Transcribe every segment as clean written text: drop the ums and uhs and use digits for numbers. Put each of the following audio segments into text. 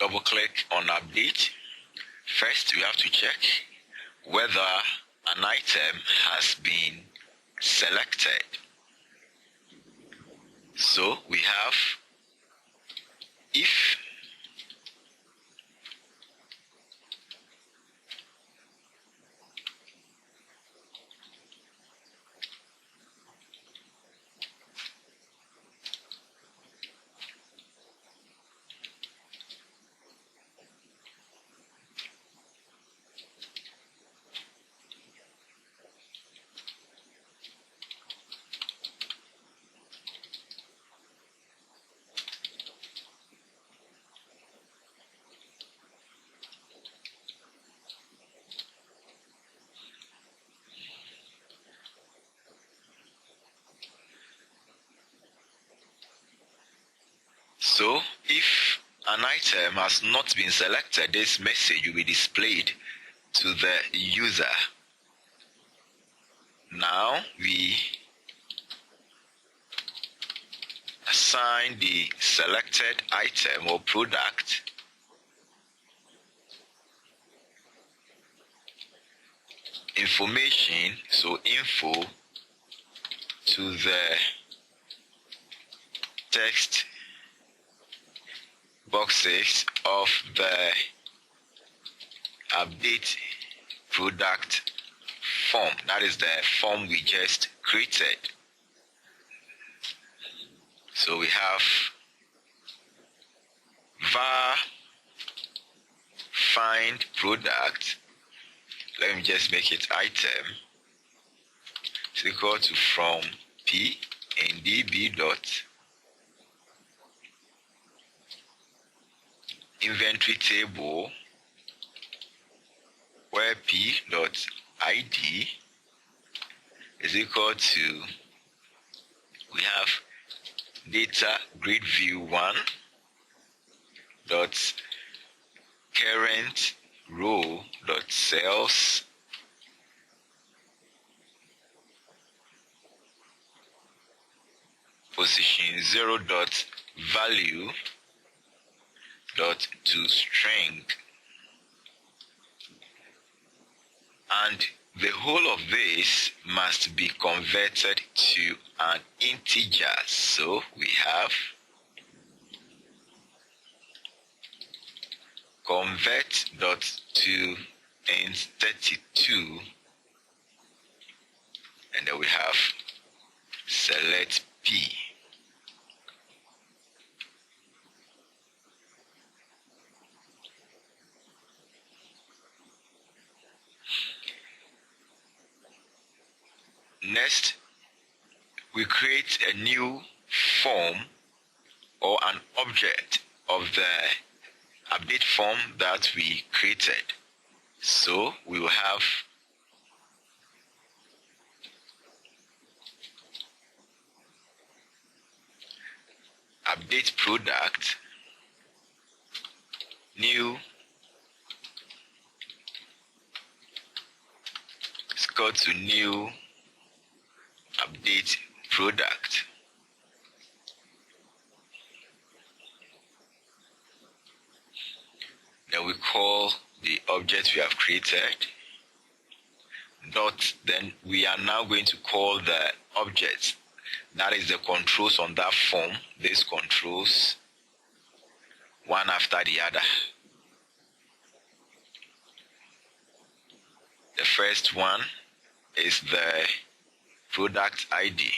double click on update. First, we have to check whether an item has been selected. So we have if if an item has not been selected, this message will be displayed to the user. Now we assign the selected item or product information, so info, to the text boxes of the update product form. That is the form we just created. So we have var find product. Let me just make it item. It's equal to from p in db dot inventory table, where p dot id is equal to, we have data grid view 1 dot current row dot cells position 0 dot value dot to string, and the whole of this must be converted to an integer. So we have convert dot to int32, and then we have select p. Next, we create a new form or an object of the update form that we created. So we will have update product, new, it's equal to new update product. Then we call the object we have created dot, then we are now going to call the object that is the controls on that form, these controls, one after the other. The first one is the product ID.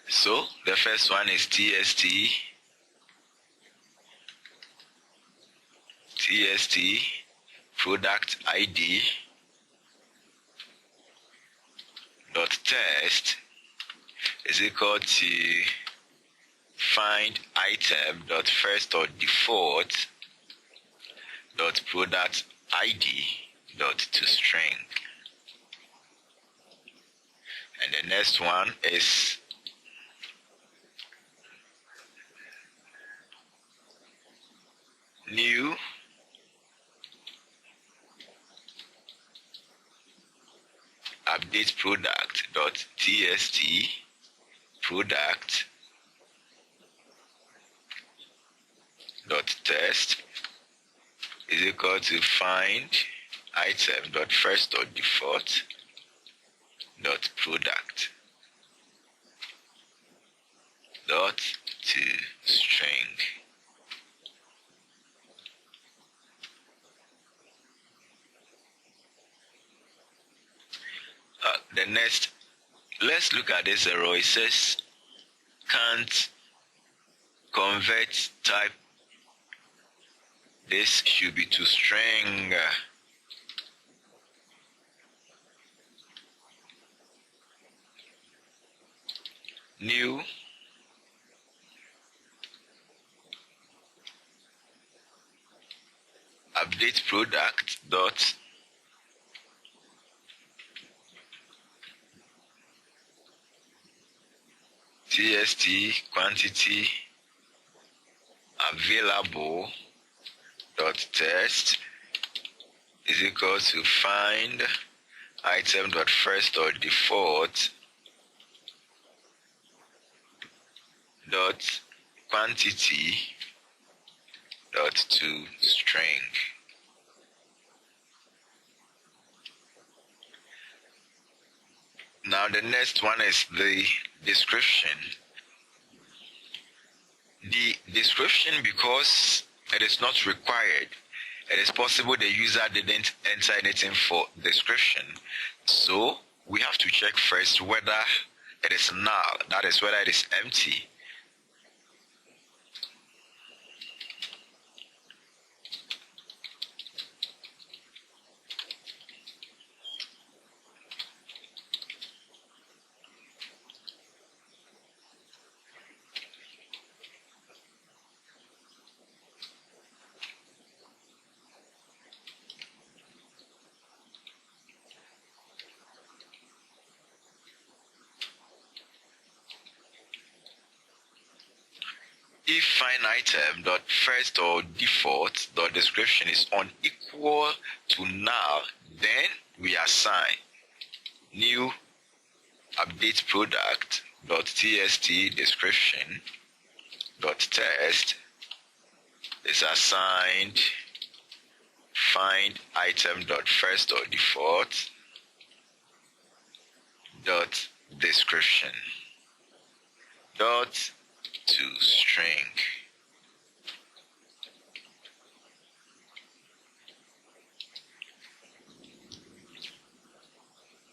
So the first one is TST product ID dot test is equal to find item dot first or default dot product ID dot to string. And the next one is new update product dot tst product dot test is equal to find item dot first dot default dot product dot to string. The next, let's look at this error. It says can't convert type. This should be to string. New update product dot tst quantity available dot test is equal to find item dot first dot default dot quantity dot to string. Now the next one is the description. The description, because it is not required, it is possible the user didn't enter anything for description. So we have to check first whether it is null, that is whether it is empty. If find item dot first or default dot description is unequal to null, then we assign new update product dot tst description dot test is assigned find item dot first or default dot description dot to string.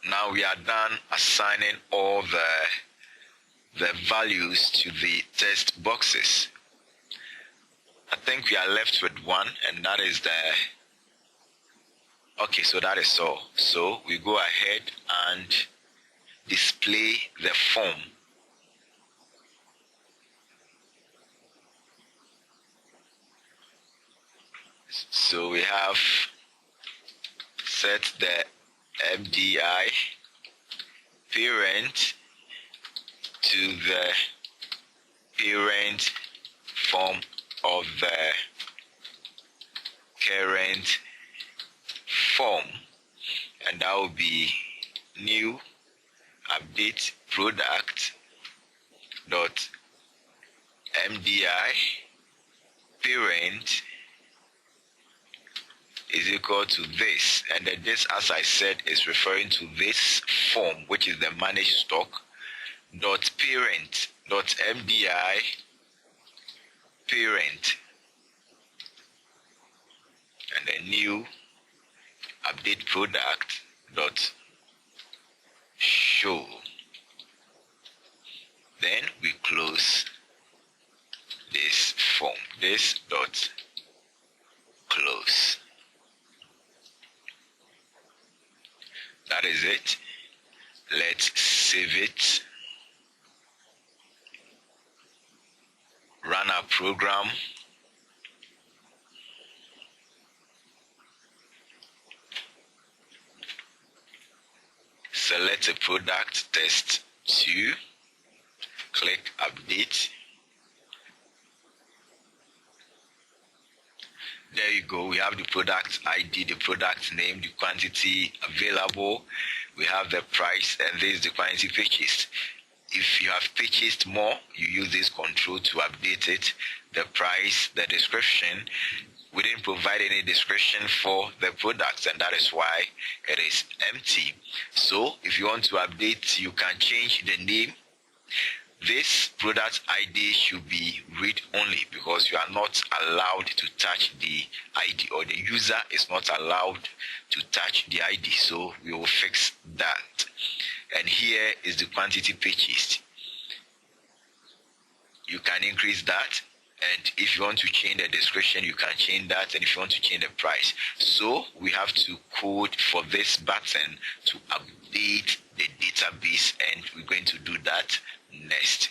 Now we are done assigning all the values to the text boxes. I think we are left with one, and that is okay, so that is all. So we go ahead and display the form. So we have set the MDI parent to the parent form of the current form, and that will be new update product dot MDI parent is equal to this, and then this, as I said, is referring to this form, which is the managed stock dot parent dot MDI parent, and then new update product dot show. Then we close this form, this dot close. That is it. Let's save it. Run our program. Select a product, test 2. Click update. There you go. We have the product ID, the product name, the quantity available. we have the price, and this is the quantity purchased. If you have purchased more, you use this control to update it. The price, the description. We didn't provide any description for the products, and that is why it is empty. So if you want to update, you can change the name. This product ID should be read only, because you are not allowed to touch the ID, or the user is not allowed to touch the ID. So we will fix that. And here is the quantity purchased. You can increase that. And if you want to change the description, you can change that. And if you want to change the price. So we have to code for this button to update the database, and we're going to do that next.